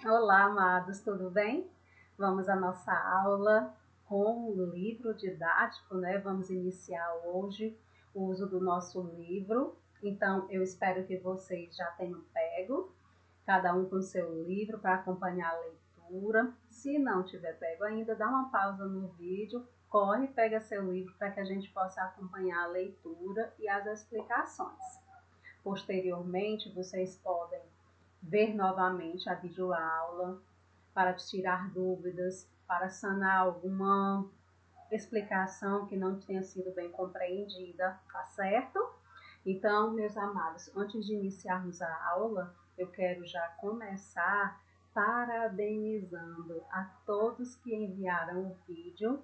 Olá, amados, tudo bem? Vamos à nossa aula com o livro didático, né? Vamos iniciar hoje o uso do nosso livro. Então, eu espero que vocês já tenham pego, cada um com seu livro para acompanhar a leitura. Se não tiver pego ainda, dá uma pausa no vídeo, corre, pega seu livro para que a gente possa acompanhar a leitura e as explicações. Posteriormente, vocês podem ver novamente a videoaula para tirar dúvidas, para sanar alguma explicação que não tenha sido bem compreendida, tá certo? Então, meus amados, antes de iniciarmos a aula, eu quero já começar parabenizando a todos que enviaram o vídeo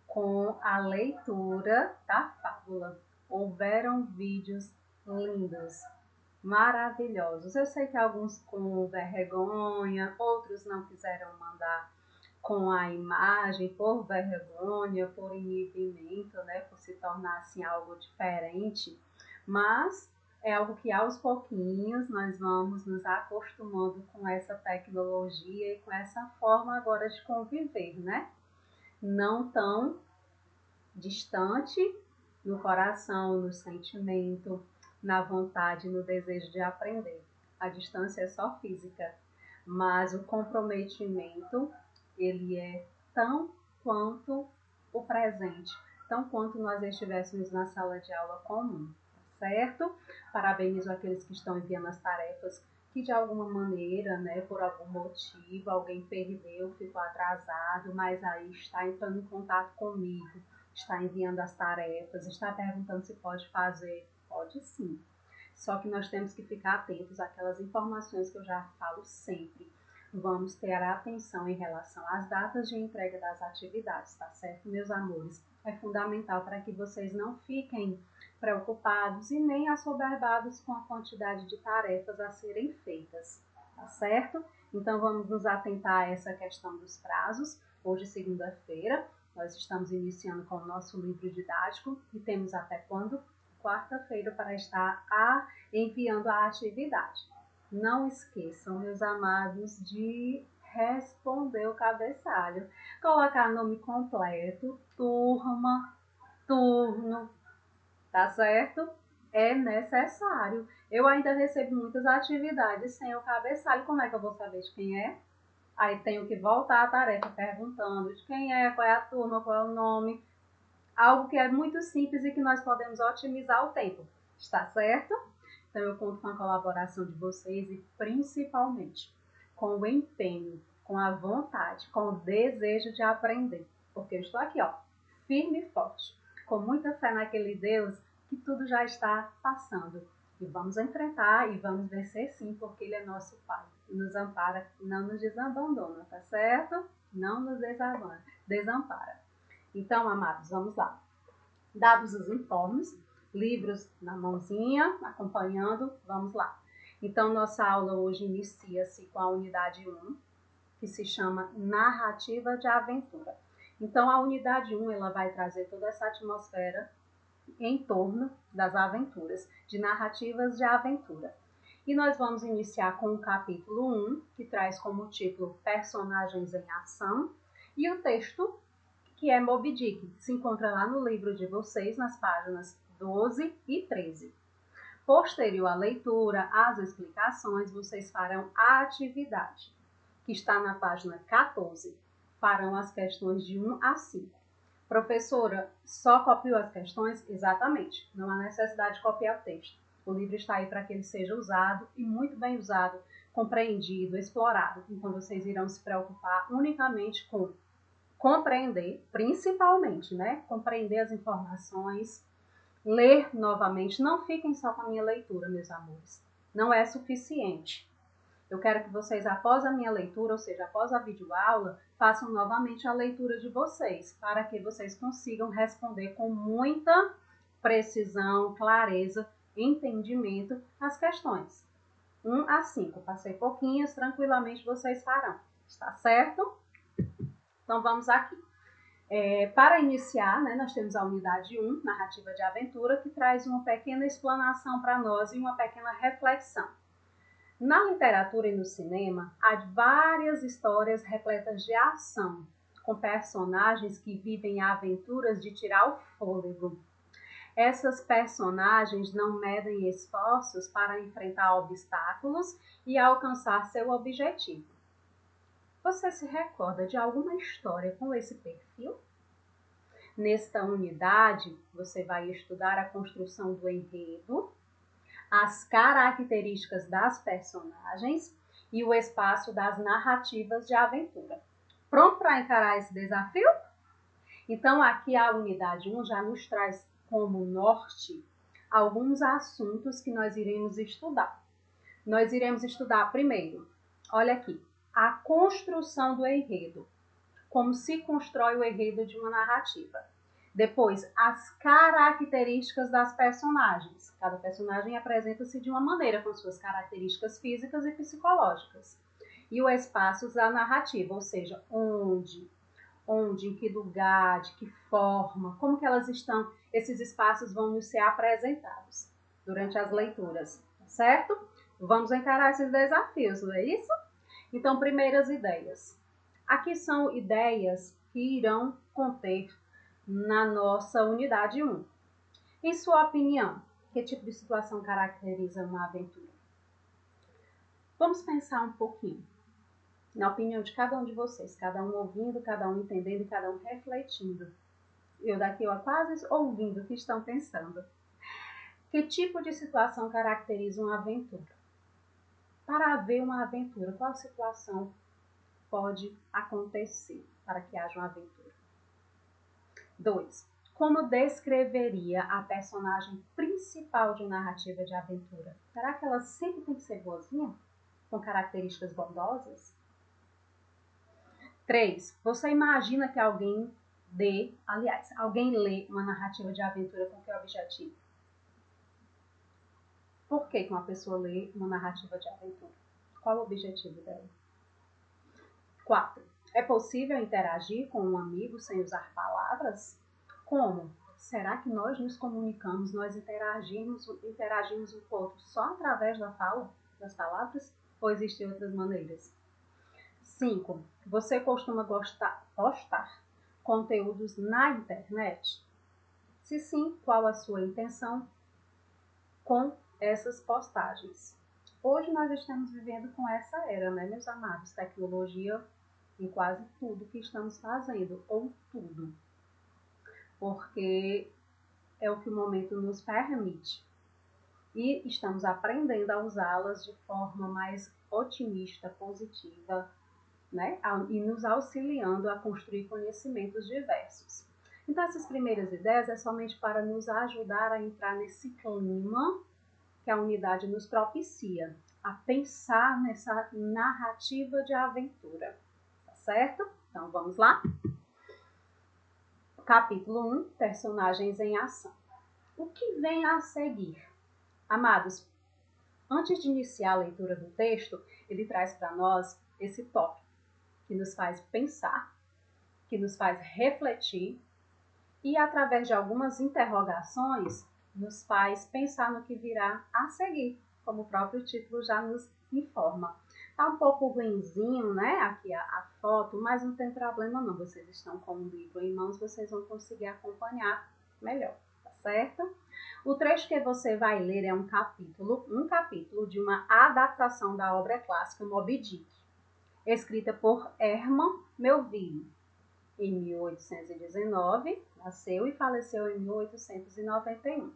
com a leitura da fábula. Houveram vídeos lindos, maravilhosos. Eu sei que alguns com vergonha, outros não quiseram mandar com a imagem por vergonha, por inibimento, né, por se tornar assim algo diferente, mas é algo que aos pouquinhos nós vamos nos acostumando com essa tecnologia e com essa forma agora de conviver, né? Não tão distante no coração, no sentimento, na vontade, no desejo de aprender. A distância é só física, mas o comprometimento, ele é tão quanto o presente, tão quanto nós estivéssemos na sala de aula comum, certo? Parabenizo aqueles que estão enviando as tarefas que de alguma maneira, né, por algum motivo, alguém perdeu, ficou atrasado, mas aí está entrando em contato comigo, está enviando as tarefas, está perguntando se pode fazer. Pode sim. Só que nós temos que ficar atentos àquelas informações que eu já falo sempre. Vamos ter atenção em relação às datas de entrega das atividades, tá certo, meus amores? É fundamental para que vocês não fiquem preocupados e nem assoberbados com a quantidade de tarefas a serem feitas, tá certo? Então vamos nos atentar a essa questão dos prazos. Hoje, segunda-feira, nós estamos iniciando com o nosso livro didático e temos até quando? Quarta-feira para estar enviando a atividade. Não esqueçam, meus amados, de responder o cabeçalho. Colocar nome completo, turma, turno, tá certo? É necessário. Eu ainda recebo muitas atividades sem o cabeçalho. Como é que eu vou saber de quem é? Aí tenho que voltar à tarefa perguntando de quem é, qual é a turma, qual é o nome. Algo que é muito simples e que nós podemos otimizar o tempo. Está certo? Então eu conto com a colaboração de vocês e principalmente com o empenho, com a vontade, com o desejo de aprender. Porque eu estou aqui, ó, firme e forte, com muita fé naquele Deus que tudo já está passando. E vamos enfrentar e vamos vencer sim, porque Ele é nosso Pai. E nos ampara, não nos desabandona, tá certo? Não nos desampara. Então, amados, vamos lá. Dados os informes, livros na mãozinha, acompanhando, vamos lá. Então, nossa aula hoje inicia-se com a unidade 1, que se chama Narrativa de Aventura. Então, a unidade 1, ela vai trazer toda essa atmosfera em torno das aventuras, de narrativas de aventura. E nós vamos iniciar com o capítulo 1, que traz como título Personagens em Ação, e o texto que é Moby Dick, que se encontra lá no livro de vocês, nas páginas 12 e 13. Posterior à leitura, às explicações, vocês farão a atividade, que está na página 14. Farão as questões de 1 a 5. Professora, só copiou as questões? Exatamente, não há necessidade de copiar o texto. O livro está aí para que ele seja usado e muito bem usado, compreendido, explorado. Então, vocês irão se preocupar unicamente com compreender, principalmente, né? Compreender as informações, ler novamente. Não fiquem só com a minha leitura, meus amores. Não é suficiente. Eu quero que vocês, após a minha leitura, ou seja, após a videoaula, façam novamente a leitura de vocês, para que vocês consigam responder com muita precisão, clareza, entendimento as questões. 1 a 5. Passei pouquinhas, tranquilamente vocês farão. Está certo? Então, vamos aqui. Para iniciar, né, nós temos a unidade 1, Narrativa de Aventura, que traz uma pequena explanação para nós e uma pequena reflexão. Na literatura e no cinema, há várias histórias repletas de ação, com personagens que vivem aventuras de tirar o fôlego. Essas personagens não medem esforços para enfrentar obstáculos e alcançar seu objetivo. Você se recorda de alguma história com esse perfil? Nesta unidade, você vai estudar a construção do enredo, as características das personagens e o espaço das narrativas de aventura. Pronto para encarar esse desafio? Então, aqui a unidade 1 já nos traz como norte alguns assuntos que nós iremos estudar. Nós iremos estudar primeiro, olha aqui, a construção do enredo, como se constrói o enredo de uma narrativa. Depois, as características das personagens. Cada personagem apresenta-se de uma maneira, com suas características físicas e psicológicas. E o espaço da narrativa, ou seja, onde, em que lugar, de que forma, como que elas estão, esses espaços vão nos ser apresentados durante as leituras, certo? Vamos encarar esses desafios, não é isso? Então, primeiras ideias. Aqui são ideias que irão conter na nossa unidade 1. Em sua opinião, que tipo de situação caracteriza uma aventura? Vamos pensar um pouquinho. Na opinião de cada um de vocês, cada um ouvindo, cada um entendendo e cada um refletindo. Eu daqui quase ouvindo o que estão pensando. Que tipo de situação caracteriza uma aventura? Para haver uma aventura, qual situação pode acontecer para que haja uma aventura? 2. Como descreveria a personagem principal de narrativa de aventura? Será que ela sempre tem que ser boazinha? Com características bondosas? 3. Você imagina que alguém lê uma narrativa de aventura com que objetivo? Por que uma pessoa lê uma narrativa de aventura? Qual o objetivo dela? 4. É possível interagir com um amigo sem usar palavras? Como? Será que nós nos comunicamos, nós interagimos um com o outro só através da fala, das palavras? Ou existem outras maneiras? 5. Você costuma postar conteúdos na internet? Se sim, qual a sua intenção com essas postagens? Hoje nós estamos vivendo com essa era, né, meus amados? Tecnologia em quase tudo que estamos fazendo, ou tudo. Porque é o que o momento nos permite. E estamos aprendendo a usá-las de forma mais otimista, positiva, né? E nos auxiliando a construir conhecimentos diversos. Então, essas primeiras ideias é somente para nos ajudar a entrar nesse clima que a unidade nos propicia, a pensar nessa narrativa de aventura, tá certo? Então, vamos lá? Capítulo 1, personagens em ação. O que vem a seguir? Amados, antes de iniciar a leitura do texto, ele traz para nós esse tópico, que nos faz pensar, que nos faz refletir e, através de algumas interrogações, nos faz pensar no que virá a seguir, como o próprio título já nos informa. Tá um pouco ruinzinho, né, aqui a foto, mas não tem problema não. Vocês estão com o livro em mãos, vocês vão conseguir acompanhar melhor, tá certo? O trecho que você vai ler é um capítulo de uma adaptação da obra clássica Moby Dick, escrita por Herman Melville. Em 1819, nasceu e faleceu em 1891,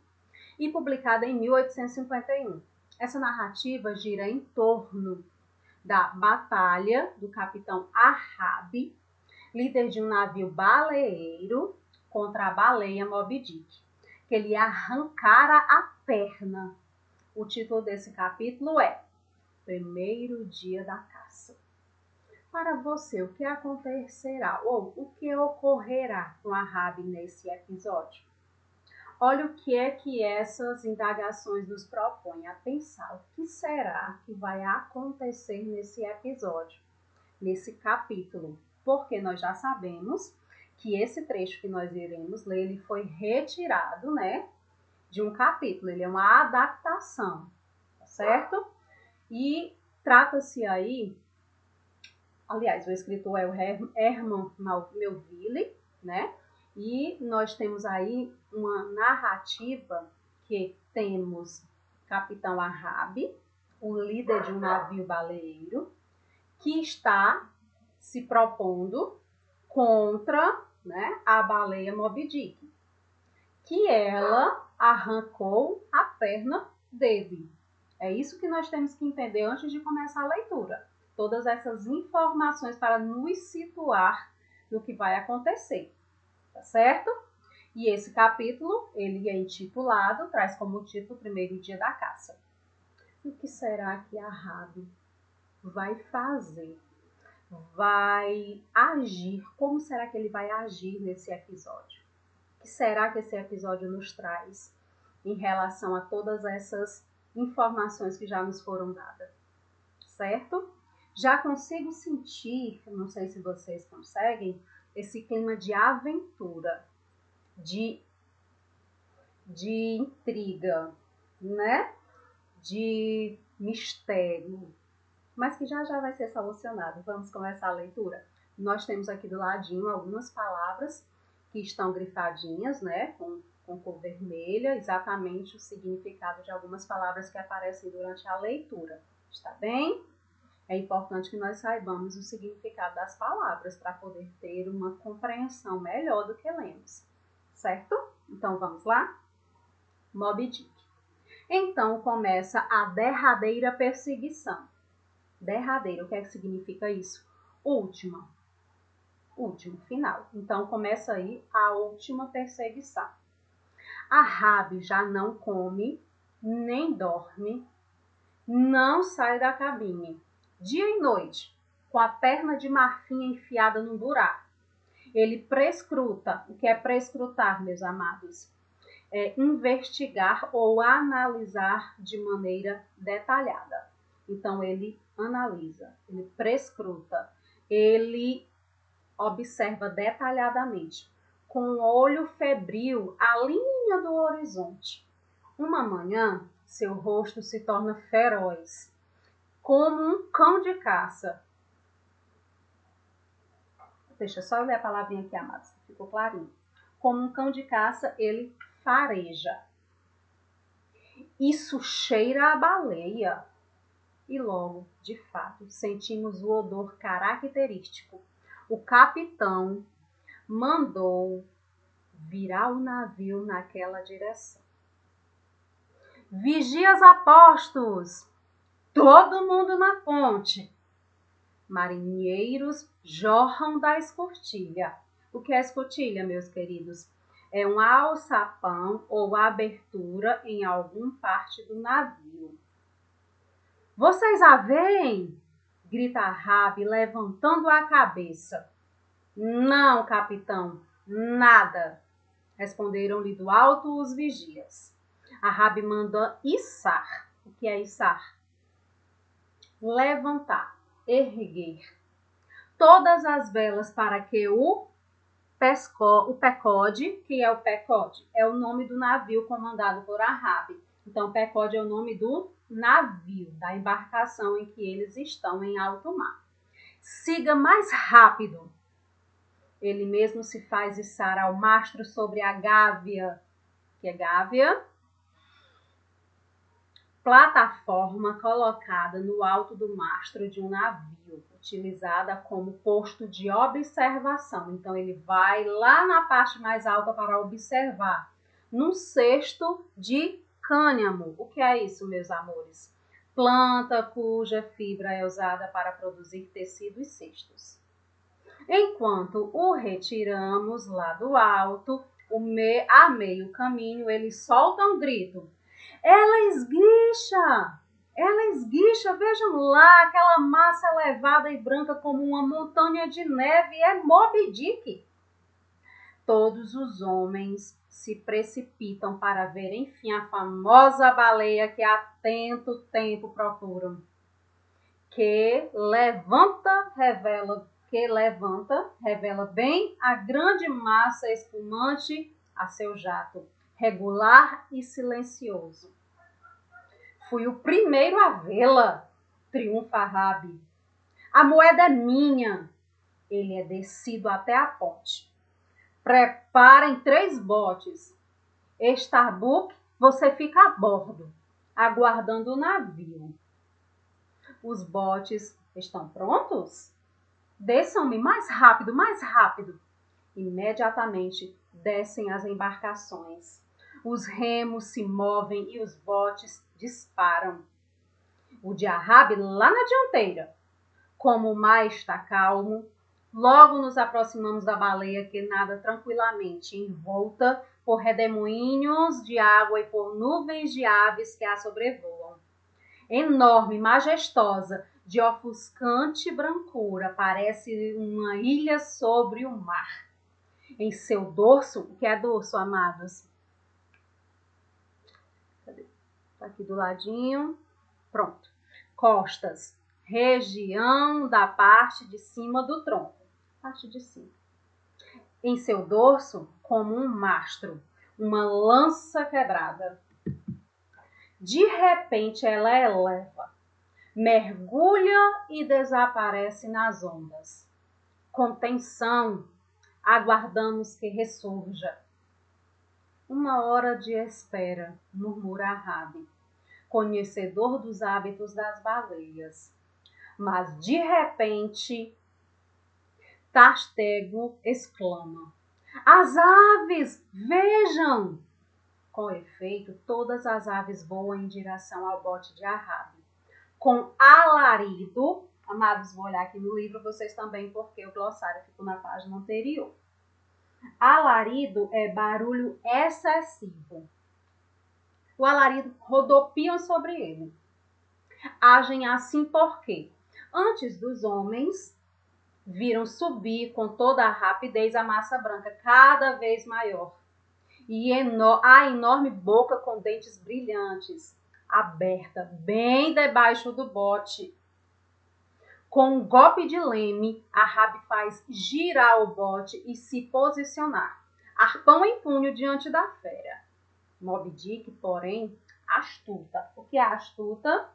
e publicada em 1851. Essa narrativa gira em torno da batalha do capitão Ahab, líder de um navio baleeiro, contra a baleia Moby Dick, que ele arrancara a perna. O título desse capítulo é Primeiro Dia da Caça. Para você, o que acontecerá ou o que ocorrerá com Ahab nesse episódio? Olha o que é que essas indagações nos propõem a pensar. O que será que vai acontecer nesse episódio, nesse capítulo? Porque nós já sabemos que esse trecho que nós iremos ler, ele foi retirado, né, de um capítulo. Ele é uma adaptação, tá certo? E Trata-se aí, aliás, o escritor é o Herman Melville, né? E nós temos aí uma narrativa que temos Capitão Ahab, o líder de um navio baleeiro, que está se propondo contra, né, a baleia Moby Dick, que ela arrancou a perna dele. É isso que nós temos que entender antes de começar a leitura. Todas essas informações para nos situar no que vai acontecer, tá certo? E esse capítulo, ele é intitulado, traz como título o primeiro dia da caça. O que será que Ahab vai fazer? Vai agir? Como será que ele vai agir nesse episódio? O que será que esse episódio nos traz em relação a todas essas informações que já nos foram dadas? Certo? Já consigo sentir, não sei se vocês conseguem, esse clima de aventura, de intriga, né? De mistério, mas que já vai ser solucionado. Vamos começar a leitura. Nós temos aqui do ladinho algumas palavras que estão grifadinhas, né, com cor vermelha, exatamente o significado de algumas palavras que aparecem durante a leitura. Está bem? É importante que nós saibamos o significado das palavras para poder ter uma compreensão melhor do que lemos. Certo? Então vamos lá? Moby Dick. Então começa a derradeira perseguição. Derradeira, o que é que significa isso? Última. Último, final. Então começa aí a última perseguição. Ahab já não come, nem dorme, não sai da cabine. Dia e noite, com a perna de marfim enfiada num buraco. Ele prescruta. O que é prescrutar, meus amados? É investigar ou analisar de maneira detalhada. Então, ele analisa, ele prescruta, ele observa detalhadamente, com o olho febril, a linha do horizonte. Uma manhã, seu rosto se torna feroz, como um cão de caça. Deixa eu só ler a palavrinha aqui, amados, ficou clarinho. Como um cão de caça, ele fareja. Isso cheira a baleia. E logo, de fato, sentimos o odor característico. O capitão mandou virar o navio naquela direção. Vigias a postos! Todo mundo na ponte! Marinheiros jorram da escotilha. O que é escotilha, meus queridos? É um alçapão ou abertura em alguma parte do navio. Vocês a veem? Grita Ahab, levantando a cabeça. Não, capitão, nada, responderam-lhe do alto os vigias. Ahab manda içar. O que é içar? Levantar, erguer. Todas as velas para que o Pecode, que é o Pecode, é o nome do navio comandado por Ahab. Então, Pecode é o nome do navio, da embarcação em que eles estão em alto mar. Siga mais rápido. Ele mesmo se faz içar ao mastro sobre a gávea, que é gávea, plataforma colocada no alto do mastro de um navio, utilizada como posto de observação. Então, ele vai lá na parte mais alta para observar, num cesto de cânhamo. O que é isso, meus amores? Planta cuja fibra é usada para produzir tecido e cestos. Enquanto o retiramos lá do alto, a meio caminho, ele solta um grito. Ela esguicha! Ela esguicha! Vejam lá, aquela massa elevada e branca como uma montanha de neve. É Moby Dick! Todos os homens se precipitam para ver, enfim, a famosa baleia que há tanto tempo procuram. Que levanta, revela bem a grande massa espumante a seu jato, regular e silencioso. Fui o primeiro a vê-la, triunfa Rabi. A moeda é minha. Ele é descido até a ponte. Preparem 3 botes. Starbuck, você fica a bordo, aguardando o navio. Os botes estão prontos? Desçam-me mais rápido, mais rápido. Imediatamente descem as embarcações. Os remos se movem e os botes disparam. O de Arrabe lá na dianteira. Como o mar está calmo, logo nos aproximamos da baleia que nada tranquilamente, envolta por redemoinhos de água e por nuvens de aves que a sobrevoam. Enorme, majestosa, de ofuscante brancura, parece uma ilha sobre o mar. Em seu dorso, o que é dorso, amados? Tá aqui do ladinho. Pronto. Costas, região da parte de cima do tronco. Parte de cima. Em seu dorso, como um mastro, uma lança quebrada. De repente, ela eleva, mergulha e desaparece nas ondas. Com tensão, aguardamos que ressurja. 1 hora de espera, murmura Rabi, conhecedor dos hábitos das baleias. Mas, de repente, Tastego exclama: as aves, vejam! Com efeito, todas as aves voam em direção ao bote de Arrabe. Com alarido, amados, vou olhar aqui no livro, vocês também, porque o glossário ficou na página anterior. Alarido é barulho excessivo. O alarido rodopiam sobre ele. Agem assim porque, antes dos homens, viram subir com toda a rapidez a massa branca, cada vez maior. E a enorme boca com dentes brilhantes, aberta bem debaixo do bote. Com um golpe de leme, a Rabi faz girar o bote e se posicionar, arpão em punho diante da fera. Moby Dick, porém, astuta. O que é astuta?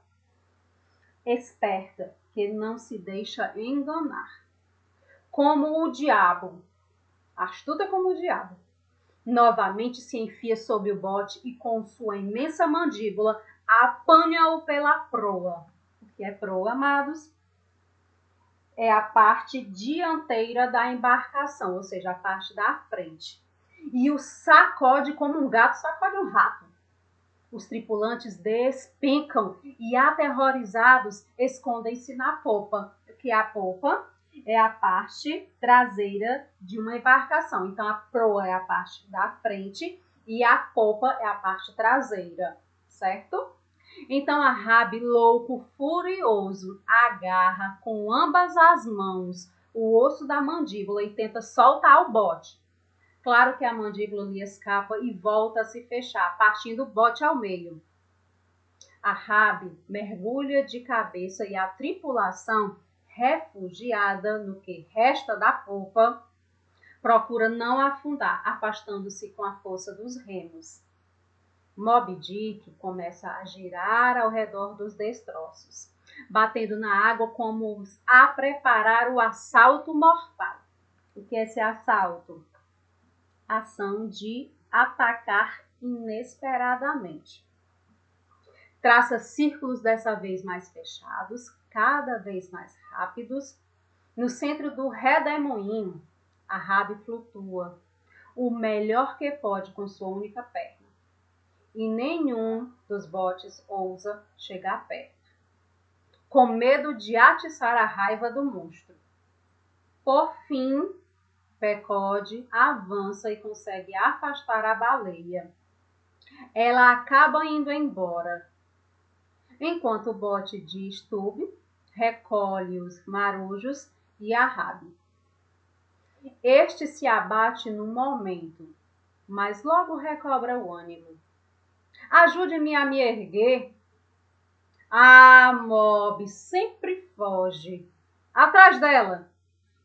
Esperta, que não se deixa enganar. Como o diabo, astuta como o diabo, novamente se enfia sob o bote e com sua imensa mandíbula apanha-o pela proa. O que é proa, amados? É a parte dianteira da embarcação, ou seja, a parte da frente. E o sacode como um gato sacode um rato. Os tripulantes despencam e, aterrorizados, escondem-se na popa. O que é a popa? É a parte traseira de uma embarcação. Então, a proa é a parte da frente e a popa é a parte traseira, certo? Então, a Rabi, louco, furioso, agarra com ambas as mãos o osso da mandíbula e tenta soltar o bote. Claro que a mandíbula lhe escapa e volta a se fechar, partindo o bote ao meio. A Rabi mergulha de cabeça e a tripulação, refugiada no que resta da popa, procura não afundar, afastando-se com a força dos remos. Moby Dick começa a girar ao redor dos destroços, batendo na água como a preparar o assalto mortal. O que é esse assalto? Ação de atacar inesperadamente. Traça círculos dessa vez mais fechados, cada vez mais rápidos. No centro do redemoinho, a Rabi flutua, o melhor que pode com sua única perna. E nenhum dos botes ousa chegar perto, com medo de atiçar a raiva do monstro. Por fim, Pecode avança e consegue afastar a baleia. Ela acaba indo embora, enquanto o bote de Stubb recolhe os marujos e a Rabi. Este se abate no momento, mas logo recobra o ânimo. Ajude-me a me erguer. Ah, Moby sempre foge. Atrás dela.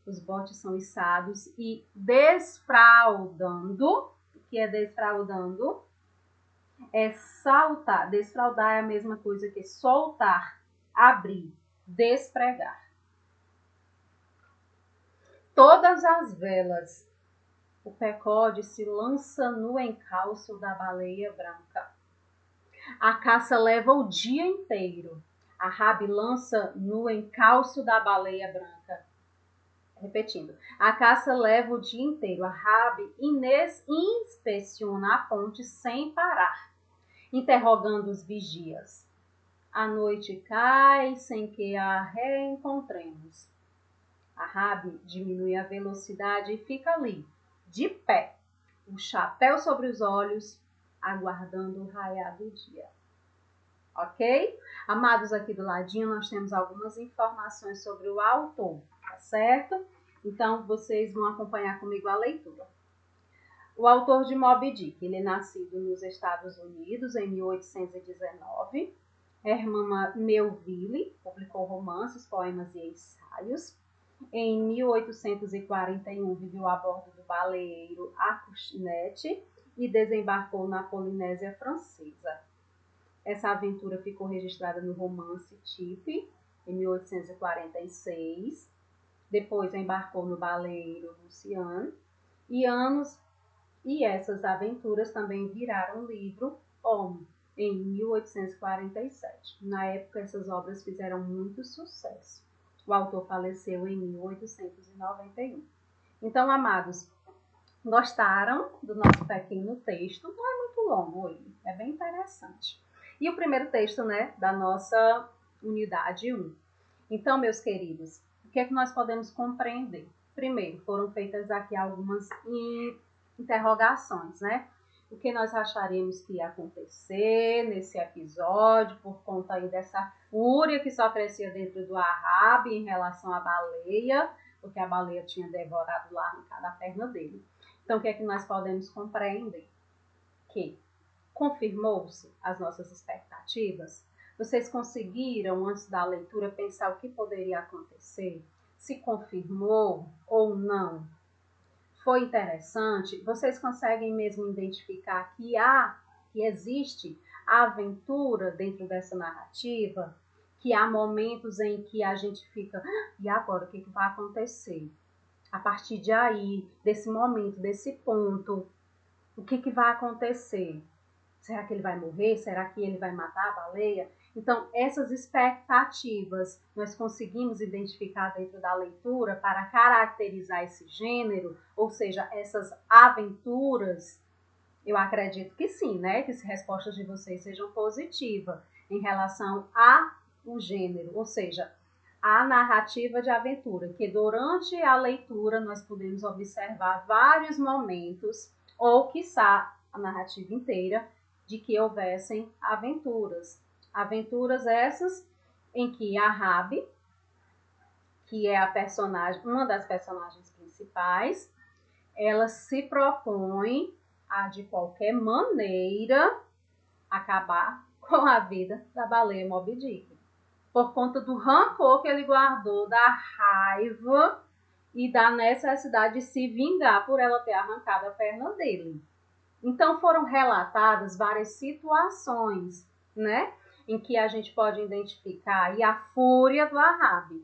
Os botes são içados e desfraldando. O que é desfraldando? É saltar. Desfraldar é a mesma coisa que soltar, abrir. despregar. Todas as velas, o Pecode se lança no encalço da baleia branca. A caça leva o dia inteiro. A Rabi lança no encalço da baleia branca. Repetindo, a caça leva o dia inteiro. A Rabi inspeciona a ponte sem parar, interrogando os vigias. A noite cai sem que a reencontremos. A Rabi diminui a velocidade e fica ali, de pé, o chapéu sobre os olhos, aguardando o raiar do dia. Ok? Amados, aqui do ladinho nós temos algumas informações sobre o autor, tá certo? Então, vocês vão acompanhar comigo a leitura. O autor de Moby Dick, ele é nascido nos Estados Unidos em 1819. Herman Melville publicou romances, poemas e ensaios. Em 1841, viveu a bordo do baleeiro Acushnet e desembarcou na Polinésia Francesa. Essa aventura ficou registrada no romance Tip, em 1846. Depois embarcou no baleeiro Lucian. E essas aventuras também viraram livro Homme, em 1847. Na época, essas obras fizeram muito sucesso. O autor faleceu em 1891. Então, amados, gostaram do nosso pequeno texto? Não é muito longo ele, é bem interessante. E o primeiro texto, né, da nossa unidade 1. Então, meus queridos, o que é que nós podemos compreender? Primeiro, foram feitas aqui algumas interrogações, né? O que nós acharemos que ia acontecer nesse episódio, por conta aí dessa fúria que só crescia dentro do Arabi em relação à baleia, porque a baleia tinha devorado lá, arrancado a perna dele. Então, o que é que nós podemos compreender? Que confirmou-se as nossas expectativas? Vocês conseguiram, antes da leitura, pensar o que poderia acontecer? Se confirmou ou não? Foi interessante? Vocês conseguem mesmo identificar que existe aventura dentro dessa narrativa? Que há momentos em que a gente fica, e agora, o que vai acontecer? A partir de aí, desse momento, desse ponto, o que vai acontecer? Será que ele vai morrer? Será que ele vai matar a baleia? Então, essas expectativas nós conseguimos identificar dentro da leitura para caracterizar esse gênero, ou seja, essas aventuras. Eu acredito que sim, né? Que as respostas de vocês sejam positivas em relação ao gênero, ou seja, a narrativa de aventura, que durante a leitura nós podemos observar vários momentos, ou quiçá a narrativa inteira, de que houvessem aventuras. Aventuras essas em que a Rabi, que é a personagem, uma das personagens principais, ela se propõe a, de qualquer maneira, acabar com a vida da baleia Moby Dick. Por conta do rancor que ele guardou, da raiva e da necessidade de se vingar por ela ter arrancado a perna dele. Então, foram relatadas várias situações, né, em que a gente pode identificar aí a fúria do Arabi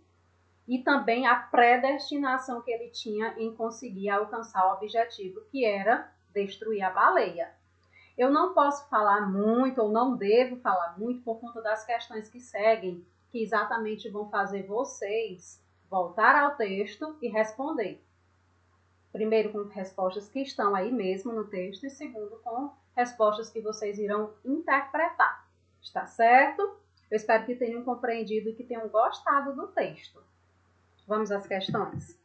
e também a predestinação que ele tinha em conseguir alcançar o objetivo, que era destruir a baleia. Eu não posso falar muito, ou não devo falar muito, por conta das questões que seguem, que exatamente vão fazer vocês voltar ao texto e responder. Primeiro, com respostas que estão aí mesmo no texto, e segundo, com respostas que vocês irão interpretar. Está certo? Eu espero que tenham compreendido e que tenham gostado do texto. Vamos às questões?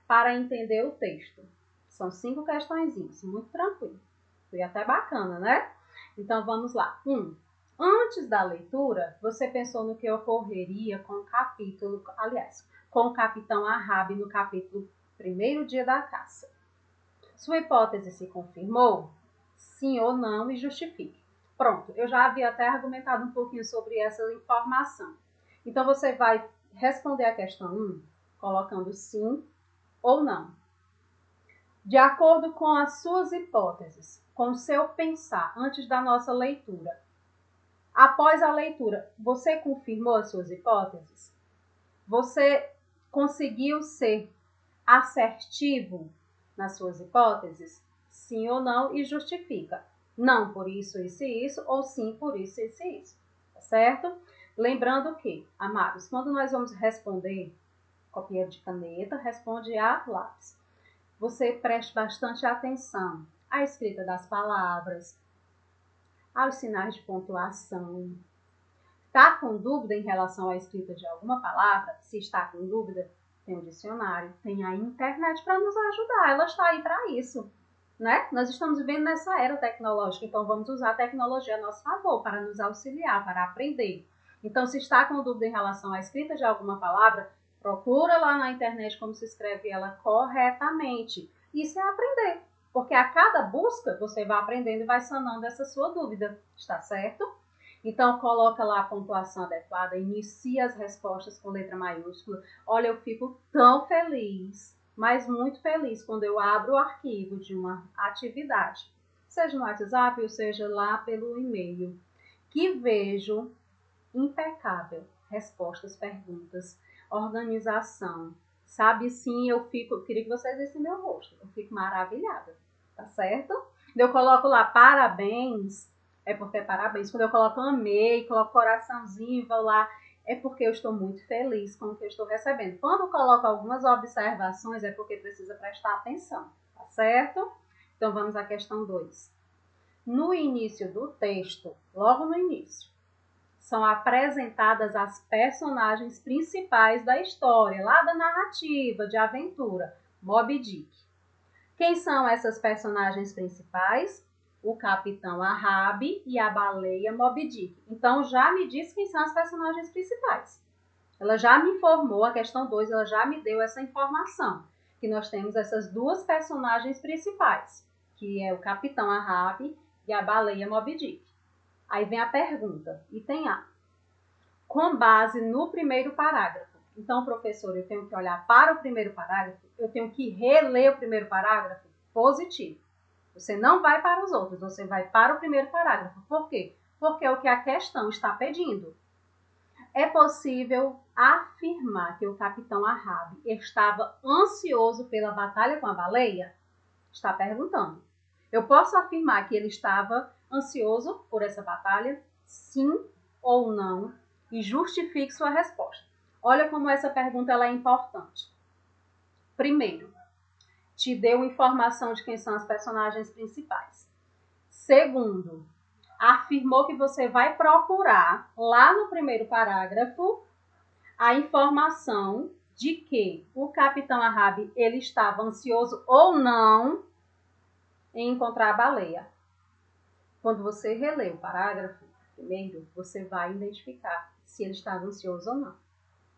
Para entender o texto, são 5 questõezinhas, muito tranquilo. Foi até bacana, né? Então, vamos lá. 1. Antes da leitura, você pensou no que ocorreria com o capítulo, aliás, com o capitão Arabi no capítulo 1º dia da caça. Sua hipótese se confirmou? Sim ou não, e justifique. Pronto, eu já havia até argumentado um pouquinho sobre essa informação. Então, você vai responder a questão 1, colocando sim ou não. De acordo com as suas hipóteses, com o seu pensar antes da nossa leitura, após a leitura, você confirmou as suas hipóteses? Você conseguiu ser assertivo nas suas hipóteses? Sim ou não? E justifica. Não por isso, isso e isso, ou sim por isso, isso e isso. Tá certo? Lembrando que, amados, quando nós vamos responder, copia de caneta, responde a lápis. Você preste bastante atenção à escrita das palavras, aos sinais de pontuação. Está com dúvida em relação à escrita de alguma palavra? Se está com dúvida, tem um dicionário, tem a internet para nos ajudar. Ela está aí para isso, né? Nós estamos vivendo nessa era tecnológica, então vamos usar a tecnologia a nosso favor para nos auxiliar, para aprender. Então, se está com dúvida em relação à escrita de alguma palavra, procura lá na internet como se escreve ela corretamente. Isso é aprender, porque a cada busca você vai aprendendo e vai sanando essa sua dúvida, está certo? Então, coloca lá a pontuação adequada, inicia as respostas com letra maiúscula. Olha, eu fico tão feliz, mas muito feliz, quando eu abro o arquivo de uma atividade, seja no WhatsApp ou seja lá pelo e-mail, que vejo impecável respostas, perguntas, organização. Sabe, sim, eu queria que vocês vissem meu rosto, eu fico maravilhada, tá certo? Eu coloco lá parabéns, é porque é parabéns. Quando eu coloco amei, coloco coraçãozinho, vou lá, é porque eu estou muito feliz com o que eu estou recebendo. Quando eu coloco algumas observações, é porque precisa prestar atenção, tá certo? Então vamos à questão 2. No início do texto, logo no início, são apresentadas as personagens principais da história, lá da narrativa, de aventura, Moby Dick. Quem são essas personagens principais? O Capitão Ahab e a baleia Moby Dick. Então, já me disse quem são as personagens principais. Ela já me informou, a questão 2, ela já me deu essa informação, que nós temos essas duas personagens principais, que é o Capitão Ahab e a baleia Moby Dick. Aí vem a pergunta, item A. Com base no primeiro parágrafo. Então, professor, eu tenho que olhar para o primeiro parágrafo? Eu tenho que reler o primeiro parágrafo? Positivo. Você não vai para os outros, você vai para o primeiro parágrafo. Por quê? Porque é o que a questão está pedindo. É possível afirmar que o capitão Ahab estava ansioso pela batalha com a baleia? Está perguntando. Eu posso afirmar que ele estava ansioso por essa batalha? Sim ou não? E justifique sua resposta. Olha como essa pergunta ela é importante. Primeiro, te deu informação de quem são as personagens principais. Segundo, afirmou que você vai procurar lá no primeiro parágrafo a informação de que o capitão Ahab ele estava ansioso ou não em encontrar a baleia. Quando você relê o parágrafo primeiro, você vai identificar se ele estava ansioso ou não.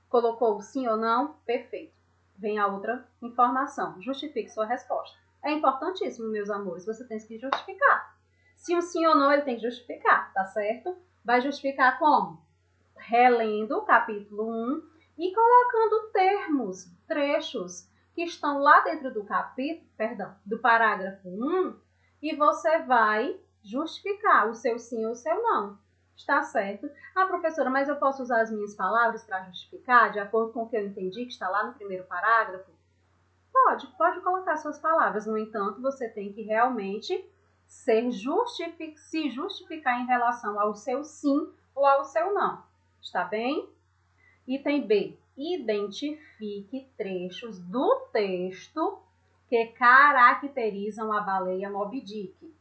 Colocou sim ou não? Perfeito. Vem a outra informação. Justifique sua resposta. É importantíssimo, meus amores, você tem que justificar. Se um sim ou não, ele tem que justificar, tá certo? Vai justificar como? Relendo o capítulo 1 e colocando termos, trechos que estão lá dentro do do parágrafo 1, e você vai justificar o seu sim ou o seu não. Está certo? Ah, professora, mas eu posso usar as minhas palavras para justificar, de acordo com o que eu entendi, que está lá no primeiro parágrafo? Pode colocar suas palavras. No entanto, você tem que realmente se justificar em relação ao seu sim ou ao seu não. Está bem? Item B. Identifique trechos do texto que caracterizam a baleia Moby Dick.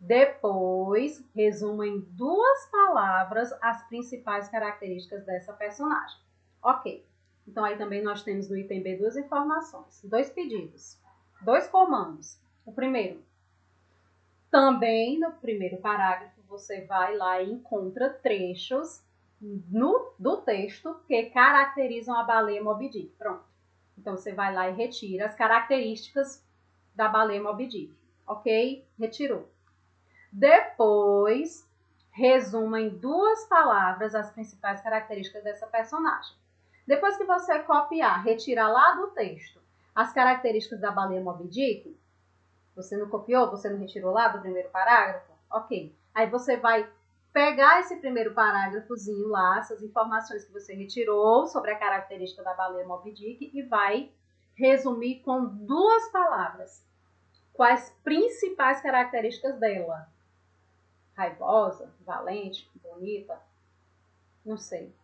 Depois, resuma em 2 palavras as principais características dessa personagem. Ok. Então, aí também nós temos no item B 2 informações, 2 pedidos, 2 comandos. O primeiro, também no primeiro parágrafo, você vai lá e encontra trechos do texto que caracterizam a baleia Moby Dick. Pronto. Então, você vai lá e retira as características da baleia Moby Dick. Ok? Retirou. Depois, resuma em 2 palavras as principais características dessa personagem. Depois que você copiar, retirar lá do texto as características da baleia Moby Dick, você não copiou, você não retirou lá do primeiro parágrafo? Ok. Aí você vai pegar esse primeiro parágrafozinho lá, essas informações que você retirou sobre a característica da baleia Moby Dick e vai resumir com 2 palavras. Quais principais características dela? Raivosa, valente, bonita, não sei.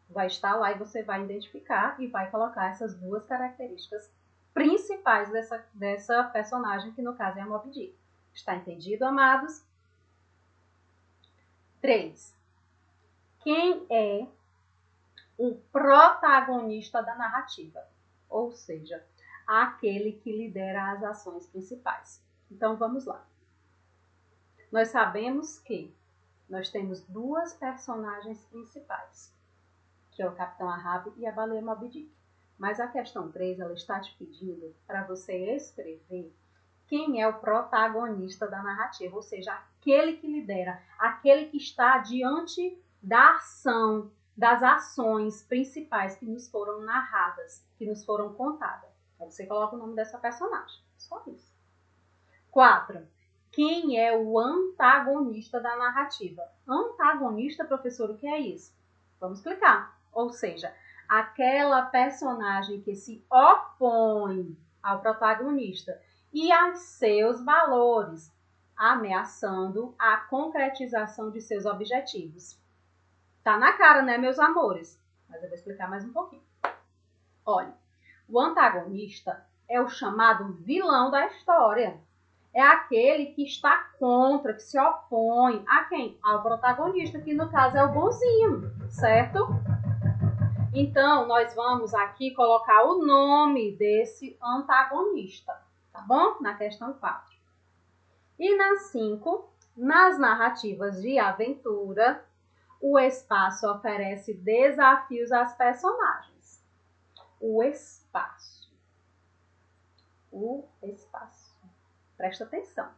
Vai estar lá e você vai identificar e vai colocar essas 2 características principais dessa personagem, que no caso é a Moby Dick. Está entendido, amados? 3. Quem é o protagonista da narrativa? Ou seja, aquele que lidera as ações principais. Então, vamos lá. Nós sabemos que nós temos 2 personagens principais, que é o Capitão Ahab e a baleia Moby Dick. Mas a questão 3, ela está te pedindo para você escrever quem é o protagonista da narrativa, ou seja, aquele que lidera, aquele que está diante da ação, das ações principais que nos foram narradas, que nos foram contadas. Aí você coloca o nome dessa personagem, só isso. 4. Quem é o antagonista da narrativa? Antagonista, professor, o que é isso? Vamos explicar. Ou seja, aquela personagem que se opõe ao protagonista e aos seus valores, ameaçando a concretização de seus objetivos. Tá na cara, né, meus amores? Mas eu vou explicar mais um pouquinho. Olha, o antagonista é o chamado vilão da história. É aquele que está contra, que se opõe a quem? Ao protagonista, que no caso é o bonzinho, certo? Então, nós vamos aqui colocar o nome desse antagonista, tá bom? Na questão 4. E na 5, nas narrativas de aventura, o espaço oferece desafios às personagens. O espaço. Presta atenção.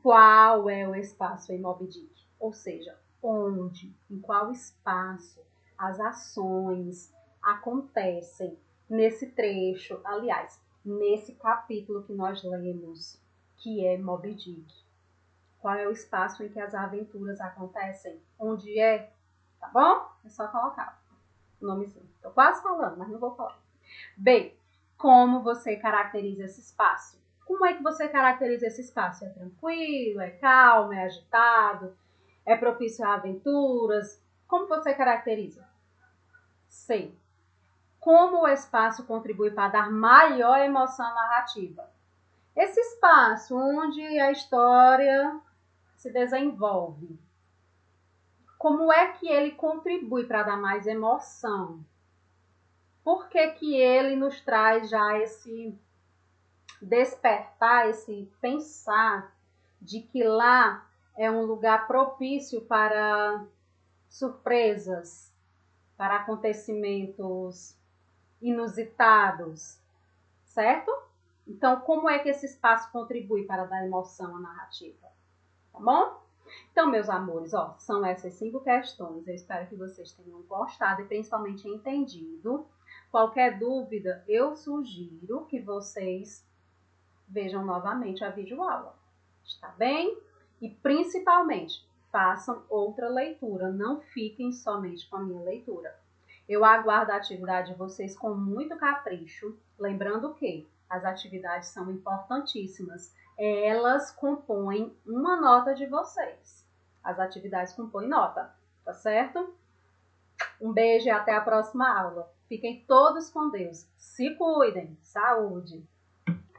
Qual é o espaço em Moby Dick? Ou seja, onde, em qual espaço as ações acontecem nesse trecho, aliás, nesse capítulo que nós lemos, que é Moby Dick. Qual é o espaço em que as aventuras acontecem? Onde é? Tá bom? É só colocar o nomezinho. Tô quase falando, mas não vou falar. Bem, como você caracteriza esse espaço? Como é que você caracteriza esse espaço? É tranquilo, é calmo, é agitado, é propício a aventuras? Como você caracteriza? Sei. Como o espaço contribui para dar maior emoção à narrativa? Esse espaço onde a história se desenvolve. Como é que ele contribui para dar mais emoção? Por que que ele nos traz já esse despertar, esse pensar de que lá é um lugar propício para surpresas, para acontecimentos inusitados, certo? Então, como é que esse espaço contribui para dar emoção à narrativa? Tá bom? Então, meus amores, são essas 5 questões. Eu espero que vocês tenham gostado e principalmente entendido. Qualquer dúvida, eu sugiro que vocês vejam novamente a videoaula. Está bem? E principalmente, façam outra leitura. Não fiquem somente com a minha leitura. Eu aguardo a atividade de vocês com muito capricho. Lembrando que as atividades são importantíssimas. Elas compõem uma nota de vocês. As atividades compõem nota, tá certo? Um beijo e até a próxima aula. Fiquem todos com Deus. Se cuidem. Saúde!